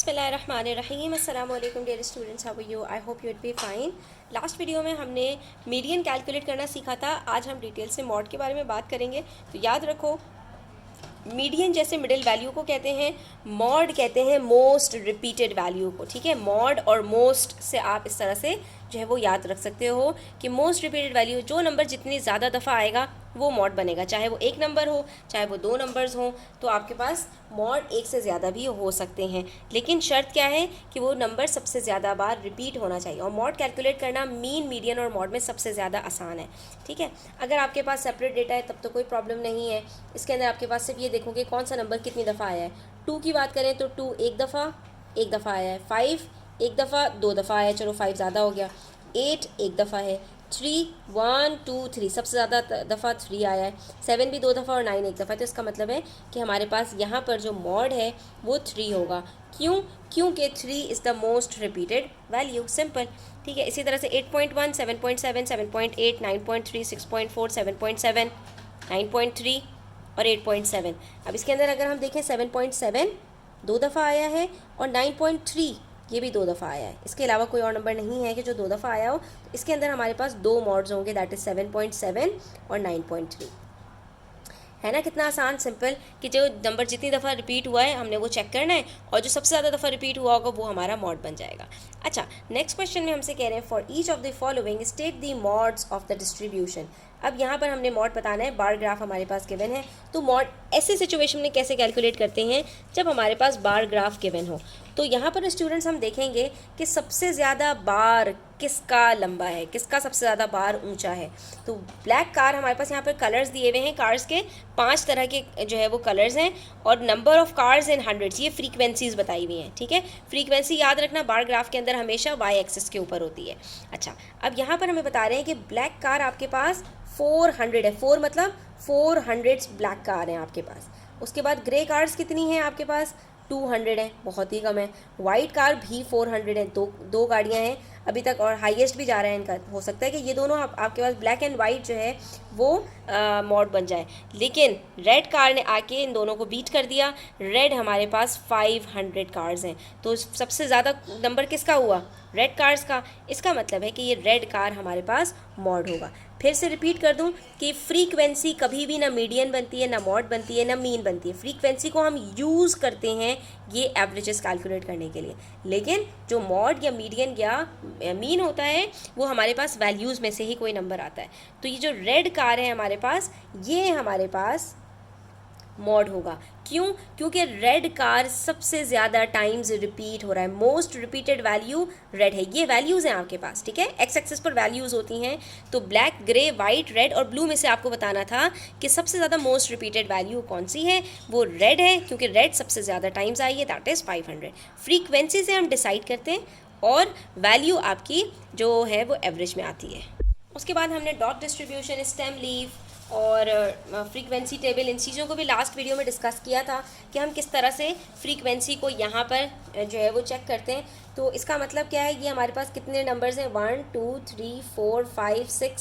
बिस्मिल्लाहिर्रहमानिर्रहीम अस्सलाम वालेकुम dear students, how are you? I hope you would be fine. Last video में हमने मीडियन कैलकुलेट करना सीखा था। आज हम डिटेल से मॉड के बारे में बात करेंगे। तो याद रखो, मीडियन जैसे मिडिल वैल्यू को कहते हैं, मॉड कहते हैं मोस्ट रिपीटेड वैल्यू को। ठीक है, मॉड और मोस्ट से आप इस तरह से जो है वो याद रख सकते हो कि मोस्ट रिपीटेड वैल्यू, जो नंबर जितनी ज़्यादा दफ़ा आएगा वो मॉड बनेगा, चाहे वो एक नंबर हो चाहे वो दो नंबर्स हों। तो आपके पास मॉड एक से ज़्यादा भी हो सकते हैं, लेकिन शर्त क्या है कि वो नंबर सबसे ज़्यादा बार रिपीट होना चाहिए। और मॉड कैलकुलेट करना मीन, मीडियन और मॉड में सबसे ज़्यादा आसान है। ठीक है, अगर आपके पास सेपरेट डेटा है तब तो कोई प्रॉब्लम नहीं है। इसके अंदर आपके पास सिर्फ ये देखोगे कौन सा नंबर कितनी दफ़ा आया है। 2 की बात करें तो 2 एक दफ़ा आया है। 5 एक दफ़ा, 2 दफ़ा आया है, चलो 5 ज़्यादा हो गया। 8 एक दफ़ा है। 3 1 2 3 सबसे ज़्यादा दफ़ा 3 आया है। 7 भी 2 दफ़ा और 9 एक दफ़ा। तो इसका मतलब है कि हमारे पास यहाँ पर जो मॉड है वो 3 होगा। क्यों? क्योंकि 3 is the most repeated value. Simple. ठीक है, इसी तरह से 8.1 7.7 7.8 9.3 6.4 7.7 9.3 और 8.7। अब इसके अंदर अगर हम देखें 7.7 2 दफ़ा आया है और 9.3 ये भी 2 दफ़ा आया है। इसके अलावा कोई और नंबर नहीं है कि जो 2 दफ़ा आया हो। तो इसके अंदर हमारे पास 2 मॉड्स होंगे, दैट इज़ 7.7 और 9.3। है ना, कितना आसान, सिंपल कि जो नंबर जितनी दफ़ा रिपीट हुआ है हमने वो चेक करना है और जो सबसे ज़्यादा दफ़ा रिपीट हुआ होगा वो हमारा मॉड बन जाएगा। अच्छा, नेक्स्ट क्वेश्चन में हमसे कह रहे हैं for each of the following state the mods of the distribution. अब यहाँ पर हमने मॉड बताना है, बार ग्राफ हमारे पास गिवन है। तो मॉड ऐसे सिचुएशन में कैसे कैलकुलेट करते हैं जब हमारे पास बार ग्राफ गिवन हो। तो यहाँ पर स्टूडेंट्स हम देखेंगे कि सबसे ज़्यादा बार किसका लंबा है, किसका सबसे ज़्यादा बार ऊंचा है। तो ब्लैक कार, हमारे पास यहाँ पर कलर्स दिए हुए हैं, कार्स के 5 तरह के जो है वो कलर्स हैं और number of cars in hundreds, ये फ्रीक्वेंसीज बताई हुई हैं। ठीक है, फ्रीक्वेंसी याद रखना बार ग्राफ के अंदर हमेशा वाई एक्सिस के ऊपर होती है। अच्छा, अब यहाँ पर हमें बता रहे हैं कि ब्लैक कार आपके पास 400 है। 4 मतलब 400 ब्लैक कार हैं आपके पास। उसके बाद ग्रे कार्स कितनी हैं आपके पास? 200 है, बहुत ही कम है। वाइट कार भी 400 है, दो गाड़ियाँ हैं अभी तक और हाईएस्ट भी जा रहा है इनका। हो सकता है कि ये दोनों आपके पास ब्लैक एंड वाइट जो है वो मॉड बन जाए, लेकिन रेड कार ने आके इन दोनों को बीट कर दिया। रेड हमारे पास 500 कार्स हैं। तो सबसे ज़्यादा नंबर किसका हुआ? रेड कार्स का। इसका मतलब है कि ये रेड कार हमारे पास मॉड होगा। फिर से रिपीट कर दूं कि फ्रीक्वेंसी कभी भी ना मीडियन बनती है, ना मॉड बनती है, ना मीन बनती है। फ्रीक्वेंसी को हम यूज़ करते हैं ये एवरेजेस कैलकुलेट करने के लिए, लेकिन जो मॉड या मीडियन या मीन होता है वो हमारे पास वैल्यूज़ में से ही कोई नंबर आता है। तो ये जो रेड कार है हमारे पास, ये हमारे पास मॉड होगा। क्यों? क्योंकि रेड कार सबसे ज़्यादा टाइम्स रिपीट हो रहा है। मोस्ट रिपीटेड वैल्यू रेड है। ये वैल्यूज़ हैं आपके पास। ठीक है, एक्स एक्सिस पर वैल्यूज़ होती हैं। तो ब्लैक, ग्रे, वाइट, रेड और ब्लू में से आपको बताना था कि सबसे ज़्यादा मोस्ट रिपीटेड वैल्यू कौन सी है। वो रेड है, क्योंकि रेड सबसे ज़्यादा टाइम्स आई है, दैट इज़ 500। फ्रीक्वेंसी से हम डिसाइड करते हैं और वैल्यू आपकी जो है वो एवरेज में आती है। उसके बाद हमने डॉट डिस्ट्रीब्यूशन, स्टेम लीफ और फ्रीक्वेंसी टेबल, इन चीज़ों को भी लास्ट वीडियो में डिस्कस किया था कि हम किस तरह से फ्रीक्वेंसी को यहाँ पर जो है वो चेक करते हैं। तो इसका मतलब क्या है, ये हमारे पास कितने नंबर्स हैं? 1 2 3 4 5 6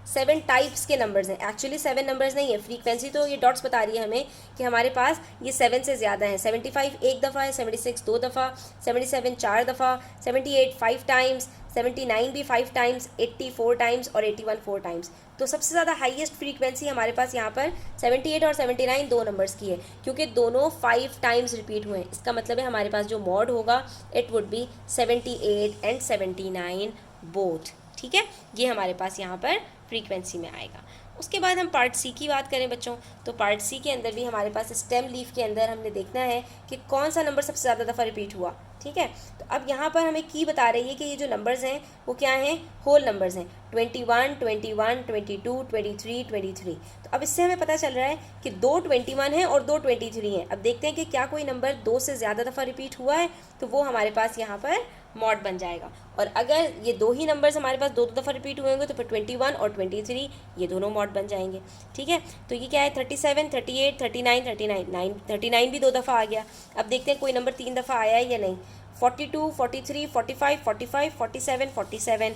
7 टाइप्स के नंबर्स हैं। एक्चुअली 7 नंबर्स नहीं है, फ्रीक्वेंसी तो ये डॉट्स बता रही है हमें कि हमारे पास ये 7 से ज़्यादा है। 75 एक दफ़ा है, 76 2 दफ़ा, 77 4 दफ़ा, 78 5 टाइम्स, 79 भी 5 टाइम्स, 80 4 टाइम्स और 81 4 टाइम्स। तो सबसे ज़्यादा हाईएस्ट फ्रीक्वेंसी हमारे पास यहाँ पर 78 और 79 दो नंबर्स की है, क्योंकि दोनों 5 टाइम्स रिपीट हुए हैं। इसका मतलब है हमारे पास जो मॉड होगा it would be 78 and 79 both. ठीक है, ये हमारे पास यहाँ पर फ्रीक्वेंसी में आएगा। उसके बाद हम पार्ट सी की बात करें बच्चों, तो पार्ट सी के अंदर भी हमारे पास स्टेम लीफ के अंदर हमने देखना है कि कौन सा नंबर सबसे ज़्यादा दफ़ा रिपीट हुआ। ठीक है, तो अब यहाँ पर हमें की बता रही है कि ये जो नंबर्स हैं वो क्या हैं? होल नंबर्स हैं। 21 21 22 23 23। तो अब इससे हमें पता चल रहा है कि 2 21 हैं और 2 23 हैं। अब देखते हैं कि क्या कोई नंबर 2 से ज़्यादा दफ़ा रिपीट हुआ है, तो वो हमारे पास यहाँ पर मॉड बन जाएगा। और अगर ये दो ही नंबर्स हमारे पास दो दफ़ा रिपीट हुए होंगे तो फिर 21 और 23 ये दोनों मॉड बन जाएंगे। ठीक है, तो ये क्या है? 37 38 39 39 39 भी 2 दफ़ा आ गया। अब देखते हैं कोई नंबर 3 दफ़ा आया है या नहीं। 42 43 45 45 47 47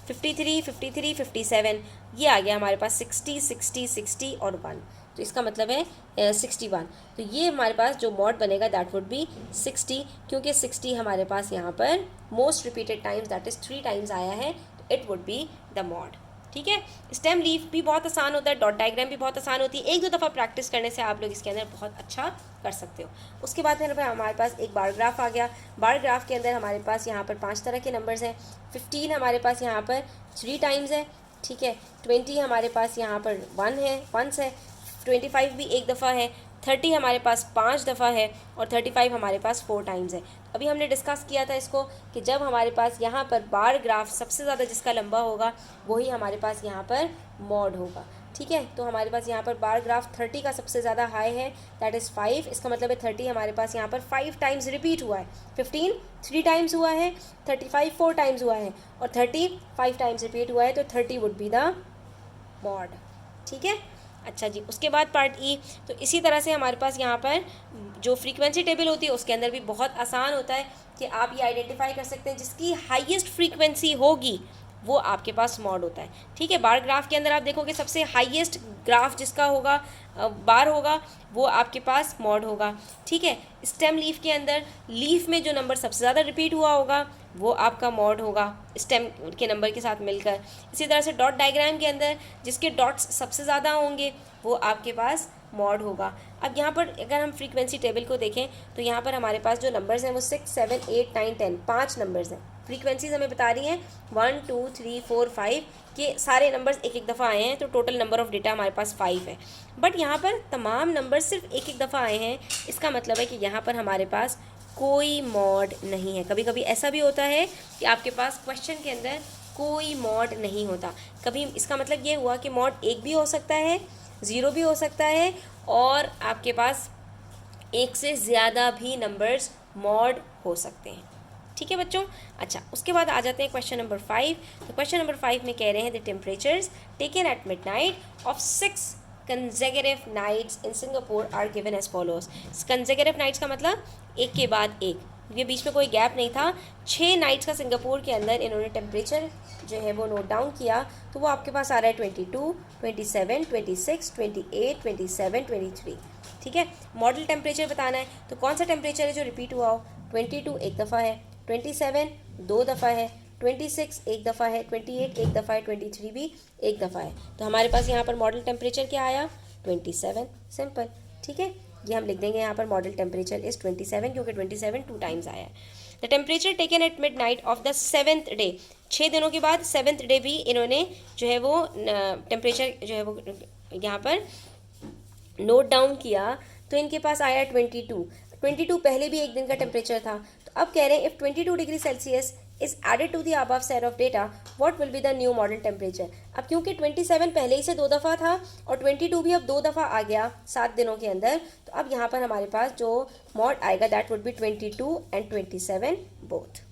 53 53 57 ये आ गया हमारे पास 60 60 60 और 1। तो इसका मतलब है 61। तो ये हमारे पास जो मॉड बनेगा दैट वुड बी 60, क्योंकि 60 हमारे पास यहाँ पर most repeated times that is 3 times आया है, तो it would be the mod. ठीक है, स्टेम लीफ भी बहुत आसान होता है, डॉट डायग्राम भी बहुत आसान होती है, एक दो दफ़ा प्रैक्टिस करने से आप लोग इसके अंदर बहुत अच्छा कर सकते हो। उसके बाद मेरे पास हमारे पास एक बार ग्राफ आ गया। बार ग्राफ के अंदर हमारे पास यहाँ पर 5 तरह के नंबर्स हैं। 15 हमारे पास यहाँ पर 3 टाइम्स है, ठीक है। 20 हमारे पास यहाँ पर 1 है, वंस है। 25 भी एक दफ़ा है। 30 हमारे पास 5 दफ़ा है और 35 हमारे पास 4 टाइम्स है। अभी हमने डिस्कस किया था इसको कि जब हमारे पास यहाँ पर बार ग्राफ सबसे ज़्यादा जिसका लंबा होगा वही हमारे पास यहाँ पर मॉड होगा। ठीक है, तो हमारे पास यहाँ पर बार ग्राफ 30 का सबसे ज़्यादा हाई है, दैट इज़ 5। इसका मतलब है 30 हमारे पास यहाँ पर 5 टाइम्स रिपीट हुआ है। 15 3 टाइम्स हुआ है, 35 4 टाइम्स हुआ है और 30 5 टाइम्स रिपीट हुआ है, तो 30 वुड बी द मॉड। ठीक है, अच्छा जी। उसके बाद पार्ट ई, तो इसी तरह से हमारे पास यहाँ पर जो फ्रीक्वेंसी टेबल होती है उसके अंदर भी बहुत आसान होता है कि आप ये आइडेंटिफाई कर सकते हैं जिसकी हाईएस्ट फ्रीक्वेंसी होगी वो आपके पास मॉड होता है। ठीक है, बार ग्राफ के अंदर आप देखोगे सबसे हाईएस्ट ग्राफ जिसका होगा बार होगा वो आपके पास मॉड होगा। ठीक है, स्टेम लीफ के अंदर लीफ में जो नंबर सबसे ज़्यादा रिपीट हुआ होगा वो आपका मॉड होगा स्टेम के नंबर के साथ मिलकर। इसी तरह से डॉट डायग्राम के अंदर जिसके डॉट्स सबसे ज़्यादा होंगे वो आपके पास मॉड होगा। अब यहाँ पर अगर हम फ्रीक्वेंसी टेबल को देखें तो यहाँ पर हमारे पास जो नंबर्स हैं वो 6 7 8 9 10 5 नंबर्स हैं। फ्रीक्वेंसीज हमें बता रही हैं 1 2 3 4 5 के सारे नंबर्स एक एक दफ़ा आए हैं, तो टोटल नंबर ऑफ़ डेटा हमारे पास 5 है। बट यहाँ पर तमाम नंबर सिर्फ एक एक दफ़ा आए हैं, इसका मतलब है कि यहाँ पर हमारे पास कोई मॉड नहीं है। कभी कभी ऐसा भी होता है कि आपके पास क्वेश्चन के अंदर कोई मॉड नहीं होता। कभी इसका मतलब ये हुआ कि मॉड 1 भी हो सकता है, 0 भी हो सकता है और आपके पास एक से ज़्यादा भी नंबर्स मॉड हो सकते हैं। ठीक है बच्चों, अच्छा उसके बाद आ जाते हैं क्वेश्चन नंबर 5। तो क्वेश्चन नंबर 5 में कह रहे हैं the temperatures taken at midnight of 6 consecutive nights in Singapore are given as follows. Consecutive nights का मतलब एक के बाद एक, ये बीच में कोई गैप नहीं था। 6 नाइट्स का सिंगापुर के अंदर इन्होंने टेम्परेचर जो है वो नोट डाउन किया, तो वो आपके पास आ रहा है 22 27 26 28 27 23। ठीक है, मॉडल टेम्परेचर बताना है, तो कौन सा टेम्परेचर है जो रिपीट हुआ हो। 22 एक दफ़ा है, 27 2 दफ़ा है, 26 एक दफ़ा है, 28 एक दफ़ा है, 23 भी एक दफ़ा है। तो हमारे पास यहाँ पर मॉडल टेम्परेचर क्या आया 27, सिंपल। ठीक है, ये हम लिख देंगे यहाँ पर मॉडल टेम्परेचर इज़ 27 क्योंकि 27 2 टाइम्स आया है। The temperature taken at mid night of the 7th day, 6 दिनों के बाद 7th डे भी इन्होंने जो है वो टेम्परेचर जो है वो यहाँ पर नोट डाउन किया, तो इनके पास आया 22 पहले भी एक दिन का टेम्परेचर था। तो अब कह रहे हैं if 22 degree Celsius is added to the above set of data what will be the new model temperature. अब क्योंकि 27 पहले ही से 2 दफ़ा था और 22 भी अब 2 दफ़ा आ गया 7 दिनों के अंदर, तो अब यहाँ पर हमारे पास जो मॉड आएगा that would be 22 and 27 both.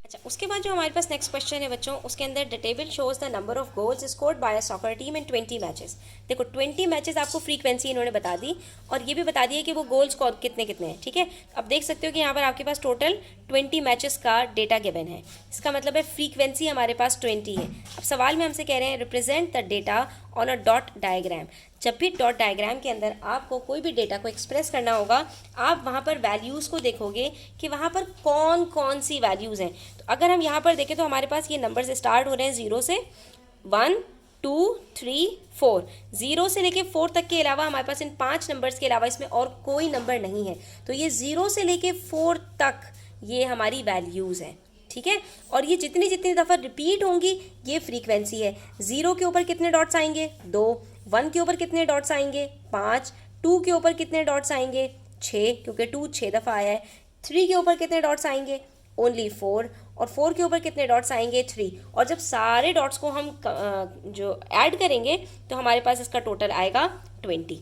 अच्छा उसके बाद जो हमारे पास नेक्स्ट क्वेश्चन है बच्चों, उसके अंदर the table shows the number of goals scored by a soccer team in 20 matches. देखो 20 मैचेस आपको फ्रीक्वेंसी इन्होंने बता दी और ये भी बता दिया कि वो गोल्स कितने कितने हैं। ठीक है, अब देख सकते हो कि यहाँ पर आपके पास टोटल 20 मैचेस का डेटा गिवन है, इसका मतलब है फ्रीक्वेंसी हमारे पास 20 है। अब सवाल में हमसे कह रहे हैं represent the data on a dot diagram. जब भी डॉट डायग्राम के अंदर आपको कोई भी डेटा को एक्सप्रेस करना होगा, आप वहाँ पर वैल्यूज़ को देखोगे कि वहाँ पर कौन कौन सी वैल्यूज़ हैं। तो अगर हम यहाँ पर देखें तो हमारे पास ये नंबर स्टार्ट हो रहे हैं 0 से 1 2 3 4, 0 से लेके 4 तक के अलावा हमारे पास इन 5 नंबर्स के अलावा इसमें और कोई नंबर नहीं है। तो ये 0 से लेके 4 तक ये हमारी वैल्यूज़ हैं। ठीक है, और ये जितनी जितनी दफ़ा रिपीट होंगी ये फ्रीक्वेंसी है। 0 के ऊपर कितने डॉट्स आएंगे 2, 1 के ऊपर कितने डॉट्स आएंगे 5, 2 के ऊपर कितने डॉट्स आएंगे 6 क्योंकि 2 6 दफ़ा आया है, 3 के ऊपर कितने डॉट्स आएंगे ओनली 4 और 4 के ऊपर कितने डॉट्स आएंगे 3। और जब सारे डॉट्स को हम जो ऐड करेंगे तो हमारे पास इसका टोटल आएगा 20।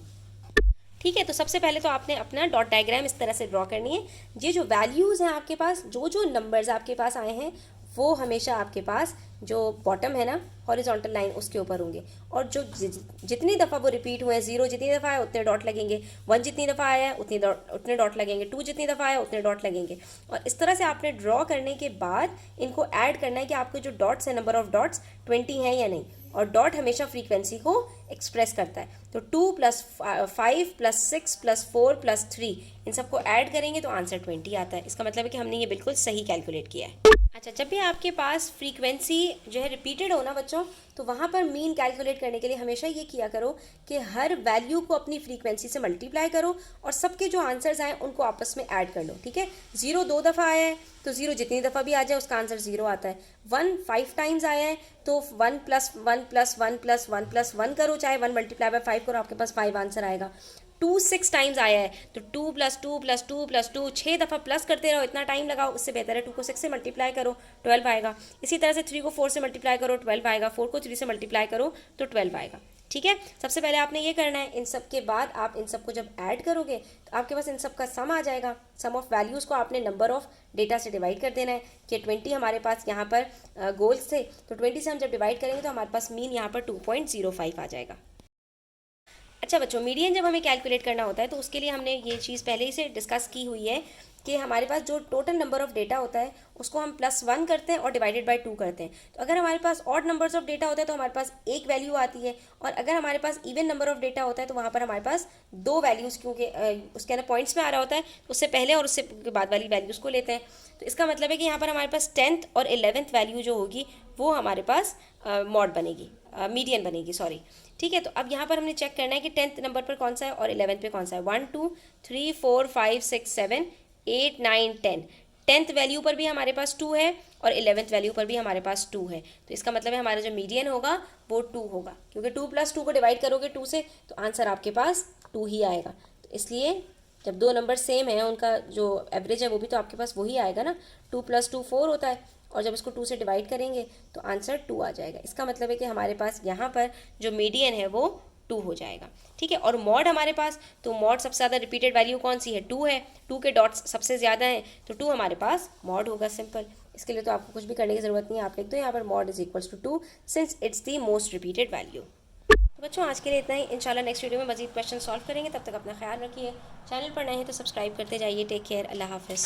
ठीक है, तो सबसे पहले तो आपने अपना डॉट डायग्राम इस तरह से ड्रॉ करनी है। ये जो वैल्यूज़ हैं आपके पास, जो जो नंबर्स आपके पास आए हैं वो हमेशा आपके पास जो बॉटम है ना हॉरिजॉन्टल लाइन उसके ऊपर होंगे, और जो जितनी दफ़ा वो रिपीट हुए हैं, 0 जितनी दफ़ा आया उतने डॉट लगेंगे, 1 जितनी दफ़ा आया है उतने डॉट लगेंगे, 2 जितनी दफ़ा आया उतने डॉट लगेंगे। और इस तरह से आपने ड्रॉ करने के बाद इनको ऐड करना है कि आपके जो डॉट्स है, नंबर ऑफ डॉट्स 20 हैं या नहीं। और डॉट हमेशा फ्रीक्वेंसी को एक्सप्रेस करता है। तो 2 + 5 + 6 + 4 + 3 इन सबको ऐड करेंगे तो आंसर 20 आता है। इसका मतलब है कि हमने ये बिल्कुल सही कैलकुलेट किया है। अच्छा, जब भी आपके पास फ्रीक्वेंसी जो है रिपीटेड हो ना बच्चों, तो वहाँ पर मीन कैलकुलेट करने के लिए हमेशा ये किया करो कि हर वैल्यू को अपनी फ्रीक्वेंसी से मल्टीप्लाई करो और सबके जो आंसर्स आए उनको आपस में ऐड कर लो। ठीक है, 0 2 दफ़ा आया है तो 0 जितनी दफ़ा भी आ जाए उसका आंसर 0 आता है। 1 5 टाइम्स आया है तो 1 + 1 + 1 + 1 + 1 करो, चाहे 1 × 5 करो, आपके पास 5 आंसर आएगा। 2 6 टाइम्स आया है तो 2 + 2 + 2 + 2 6 दफ़ा प्लस करते रहो, इतना टाइम लगाओ, उससे बेहतर है 2 को 6 से मल्टीप्लाई करो, 12 आएगा। इसी तरह से 3 को 4 से मल्टीप्लाई करो, 12 आएगा। 4 को 3 से मल्टीप्लाई करो तो 12 आएगा। ठीक है, सबसे पहले आपने ये करना है। इन सब के बाद आप इन सबको जब ऐड करोगे तो आपके पास इन सब का सम आ जाएगा। सम ऑफ वैल्यूज़ को आपने नंबर ऑफ डेटा से डिवाइड कर देना है कि 20 हमारे पास यहाँ पर गोल्स थे, तो 20 से हम जब डिवाइड करेंगे तो हमारे पास मीन यहाँ पर 2.05 आ जाएगा। अच्छा बच्चों, मीडियन जब हमें कैलकुलेट करना होता है तो उसके लिए हमने ये चीज़ पहले ही से डिस्कस की हुई है कि हमारे पास जो टोटल नंबर ऑफ डेटा होता है उसको हम +1 करते हैं और डिवाइडेड बाय 2 करते हैं। तो अगर हमारे पास ऑड नंबर्स ऑफ डेटा होता है तो हमारे पास एक वैल्यू आती है, और अगर हमारे पास इवन नंबर ऑफ डेटा होता है तो वहाँ पर हमारे पास 2 वैल्यूज़, क्योंकि उसके अंदर पॉइंट्स में आ रहा होता है तो उससे पहले और उससे बाद वाली वैल्यूज़ को लेते हैं। तो इसका मतलब है कि यहाँ पर हमारे पास 10th और 11th वैल्यू जो होगी वो हमारे पास मॉड बनेगी, मीडियन बनेगी, सॉरी। ठीक है, तो अब यहाँ पर हमने चेक करना है कि 10th नंबर पर कौन सा है और 11th पे कौन सा है। 1 2 3 4 5 6 7 8 9 10। 10th वैल्यू पर भी हमारे पास 2 है और 11th वैल्यू पर भी हमारे पास 2 है। तो इसका मतलब है हमारा जो मीडियन होगा वो 2 होगा, क्योंकि 2 + 2 को डिवाइड करोगे 2 से तो आंसर आपके पास 2 ही आएगा। तो इसलिए जब दो नंबर सेम है उनका जो एवरेज है वो भी तो आपके पास वही आएगा ना। 2 + 2 4 होता है, और जब इसको 2 से डिवाइड करेंगे तो आंसर 2 आ जाएगा। इसका मतलब है कि हमारे पास यहाँ पर जो मीडियन है वो 2 हो जाएगा। ठीक है, और मॉड हमारे पास, तो मॉड सबसे ज़्यादा रिपीटेड वैल्यू कौन सी है, 2 है। 2 के डॉट्स सबसे ज़्यादा हैं तो 2 हमारे पास मॉड होगा, सिंपल। इसके लिए तो आपको कुछ भी करने की ज़रूरत नहीं है, आप लिख दो यहाँ पर mod = 2 since it's the most repeated value. तो बच्चों आज के लिए इतना ही। इंशाल्लाह नेक्स्ट वीडियो में मजीद क्वेश्चन सॉल्व करेंगे। तब तक अपना ख्याल रखिए। चैनल पर नए हैं तो सब्सक्राइब करते जाइए। टेक केयर, अल्लाह हाफिज़।